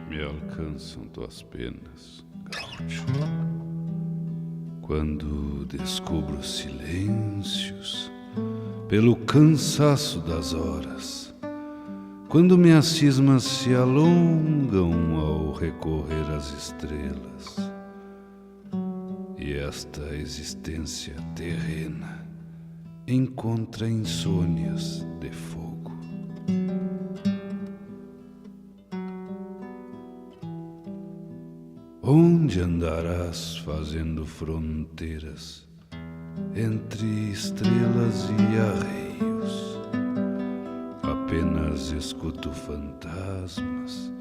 Me alcançam tuas penas, Gáudio, quando descubro silêncios pelo cansaço das horas, quando minhas cismas se alongam ao recorrer às estrelas, e esta existência terrena encontra insônias de fogo. Onde andarás fazendo fronteiras entre estrelas e arreios? Apenas escuto fantasmas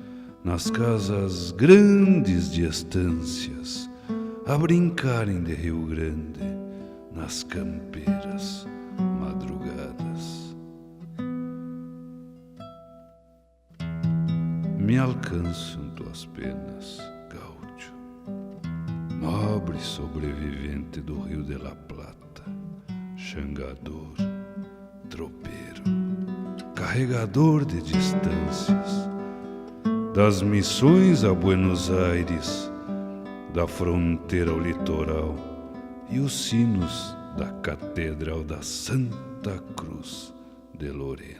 nas casas grandes de estâncias a brincarem de Rio Grande nas campeiras madrugadas. Me alcançam tuas penas, gaúcho, nobre sobrevivente do Rio de la Plata, xangador, tropeiro, carregador de distâncias, das missões a Buenos Aires, da fronteira ao litoral e os sinos da Catedral da Santa Cruz de Lorena.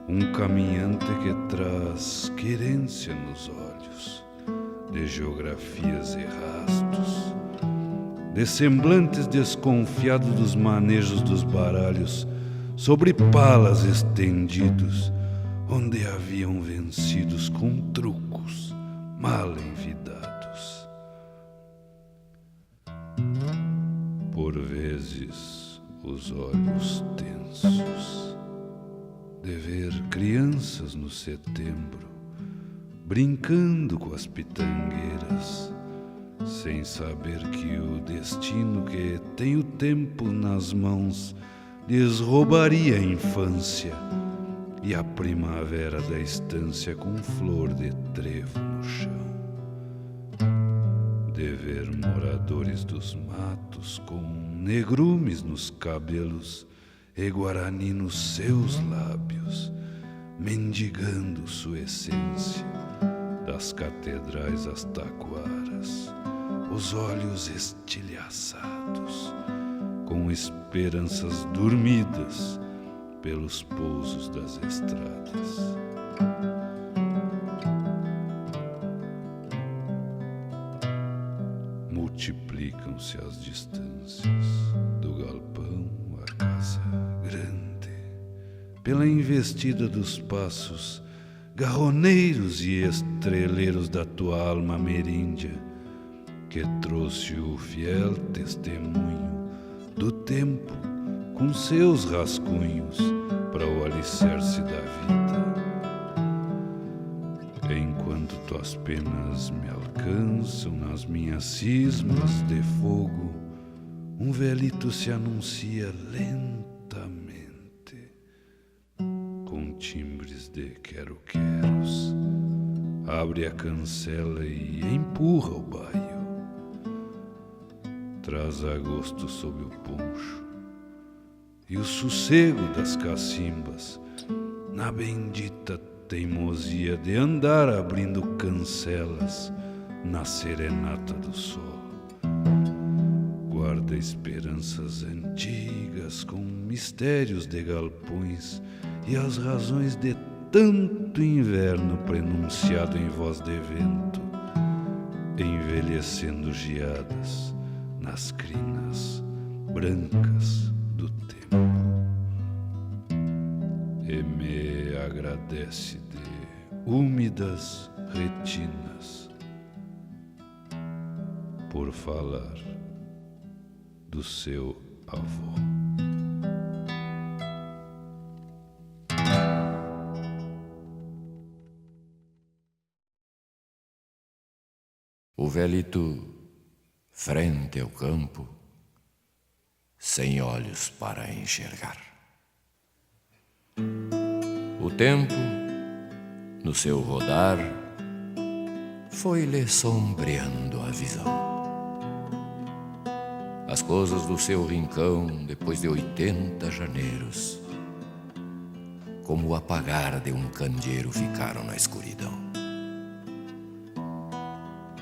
Um caminhante que traz querência nos olhos, de geografias e rastos, de semblantes desconfiados dos manejos dos baralhos, sobre palas estendidos, onde haviam vencidos com trucos mal envidados. Por vezes os olhos tensos, de ver crianças no setembro, brincando com as pitangueiras, sem saber que o destino que tem o tempo nas mãos lhes roubaria a infância e a primavera da estância com flor de trevo no chão. De ver moradores dos matos com negrumes nos cabelos e guarani nos seus lábios, mendigando sua essência, das catedrais às taquaras, os olhos estilhaçados, com esperanças dormidas pelos pousos das estradas. Multiplicam-se as distâncias do galpão à casa grande, pela investida dos passos garroneiros e estreleiros da tua alma ameríndia, que trouxe o fiel testemunho do tempo com seus rascunhos para o alicerce da vida. Enquanto tuas penas me alcançam nas minhas cismas de fogo, um velito se anuncia lentamente, com timbres de quero-queros, abre a cancela e empurra o baio, traz agosto sob o poncho e o sossego das cacimbas, na bendita teimosia de andar abrindo cancelas na serenata do sol. Guarda esperanças antigas com mistérios de galpões e as razões de tanto inverno prenunciado em voz de vento, envelhecendo geadas nas crinas brancas do tempo. E me agradece de úmidas retinas por falar do seu avô. O velito frente ao campo, sem olhos para enxergar. O tempo, no seu rodar, foi-lhe sombreando a visão. As coisas do seu rincão, depois de 80 janeiros, como o apagar de um candeeiro, ficaram na escuridão.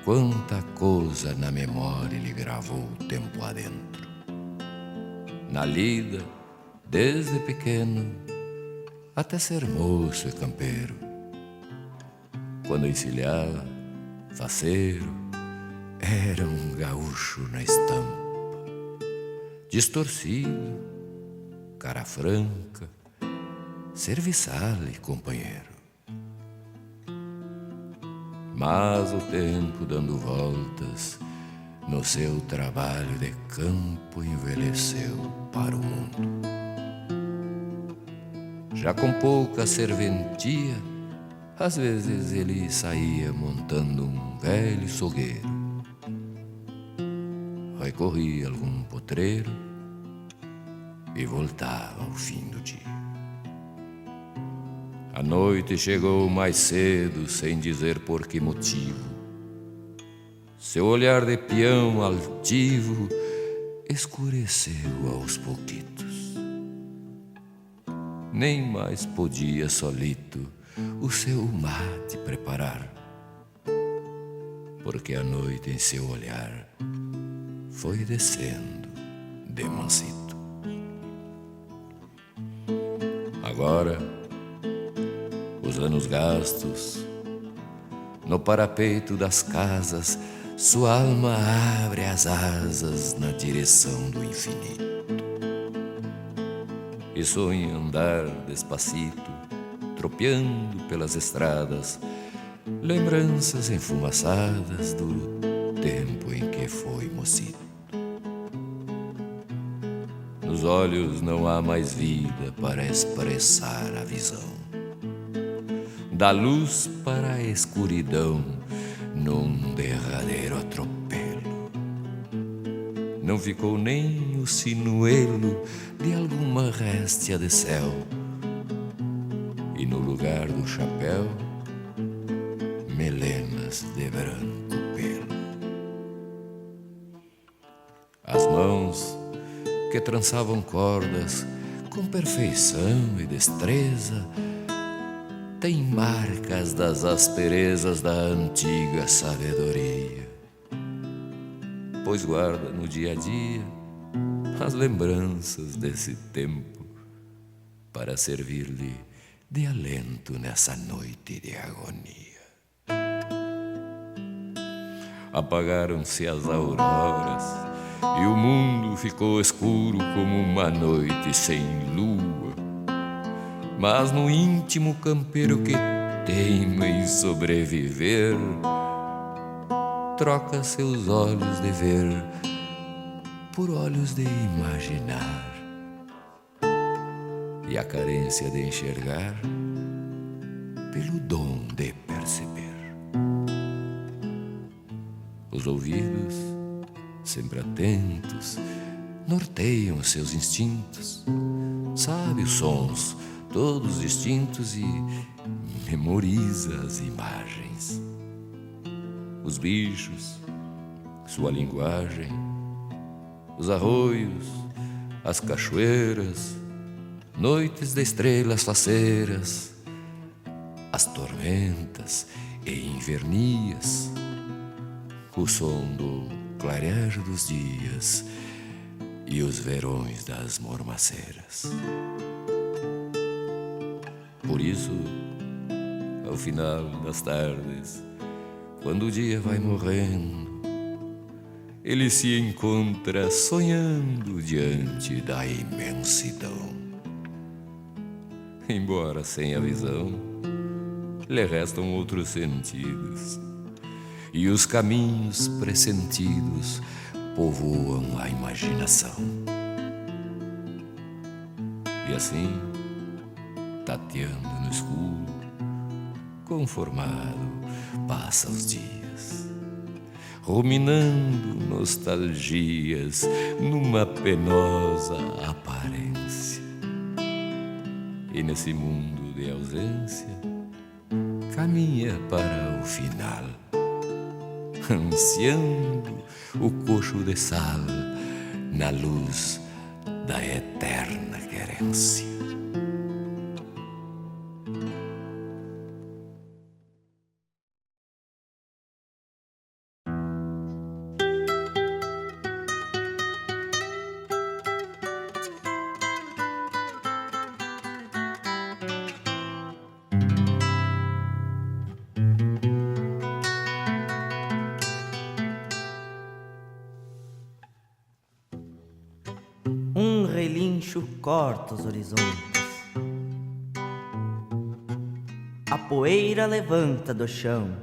Quanta coisa na memória lhe gravou o tempo adentro. Na lida, desde pequeno, até ser moço e campeiro. Quando encilhava, faceiro, era um gaúcho na estampa. distorcido, cara franca, serviçal e companheiro. Mas o tempo dando voltas no seu trabalho de campo envelheceu para o mundo. Já com pouca serventia, às vezes ele saía montando um velho açougueiro. Recorria a algum potreiro e voltava ao fim do dia. A noite chegou mais cedo, sem dizer por que motivo. Seu olhar de peão altivo escureceu aos pouquitos. Nem mais podia solito o seu mate preparar, porque a noite em seu olhar foi descendo de mansito. Agora, os anos gastos, no parapeito das casas, sua alma abre as asas na direção do infinito. E sonha em andar despacito, tropeando pelas estradas, lembranças enfumaçadas do tempo em que foi mocito. Nos olhos não há mais vida para expressar a visão. Da luz para a escuridão, num derradeiro atropelo. Não ficou nem o sinuelo de alguma réstia de céu. E no lugar do chapéu, melenas de branco pelo. As mãos que trançavam cordas com perfeição e destreza têm marcas das asperezas da antiga sabedoria, pois guarda no dia a dia as lembranças desse tempo para servir-lhe de alento nessa noite de agonia. Apagaram-se as auroras e o mundo ficou escuro como uma noite sem lua. Mas no íntimo campeiro que teima em sobreviver, troca seus olhos de ver por olhos de imaginar, e a carência de enxergar pelo dom de perceber. Os ouvidos, sempre atentos, norteiam seus instintos, sabe os sons todos distintos e memoriza as imagens. Os bichos, sua linguagem, os arroios, as cachoeiras, noites de estrelas faceiras, as tormentas e invernias, o som do clarear dos dias e os verões das mormaceiras. Por isso, ao final das tardes, quando o dia vai morrendo, ele se encontra sonhando diante da imensidão. Embora sem a visão, lhe restam outros sentidos, e os caminhos pressentidos povoam a imaginação. E assim, tateando no escuro, conformado, passa os dias, ruminando nostalgias numa penosa aparência. E nesse mundo de ausência, caminha para o final, ansiando o coxo de sal na luz da eterna querência. relincho corta os horizontes. A poeira levanta do chão.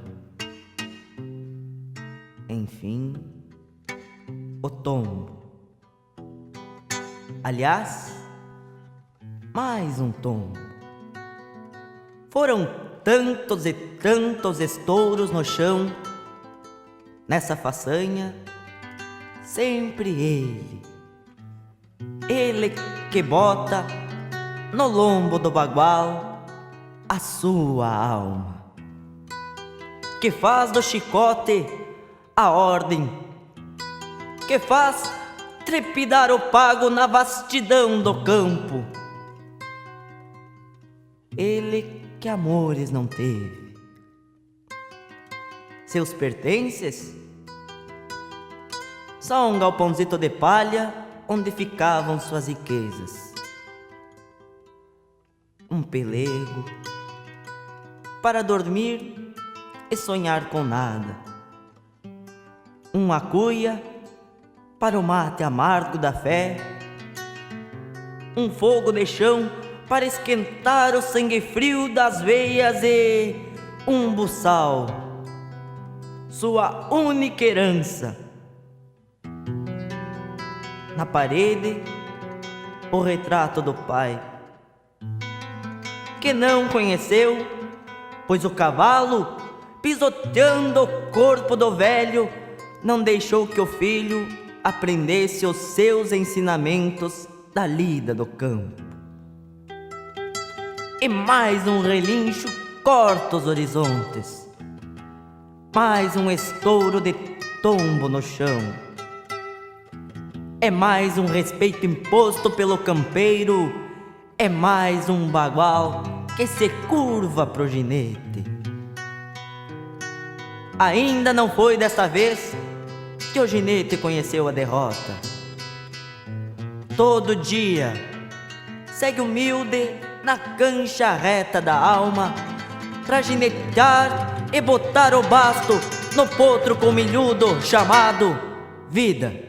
Enfim, o tombo. Aliás, mais um tombo. Foram tantos e tantos estouros no chão. Nessa façanha, sempre ele que bota no lombo do bagual a sua alma, que faz do chicote a ordem, que faz trepidar o pago na vastidão do campo. Ele que amores não teve, seus pertences, só um galpãozito de palha onde ficavam suas riquezas, um pelego para dormir e sonhar com nada, uma cuia para o mate amargo da fé, um fogo de chão para esquentar o sangue frio das veias e um buçal, sua única herança. Na parede, o retrato do pai, que não conheceu, pois o cavalo, pisoteando o corpo do velho, não deixou que o filho aprendesse os seus ensinamentos da lida do campo. E mais um relincho corta os horizontes, mais um estouro de tombo no chão. É mais um respeito imposto pelo campeiro, é mais um bagual que se curva pro ginete. Ainda não foi desta vez que o ginete conheceu a derrota. Todo dia segue humilde na cancha reta da alma, pra ginetear e botar o basto no potro comilhudo chamado vida.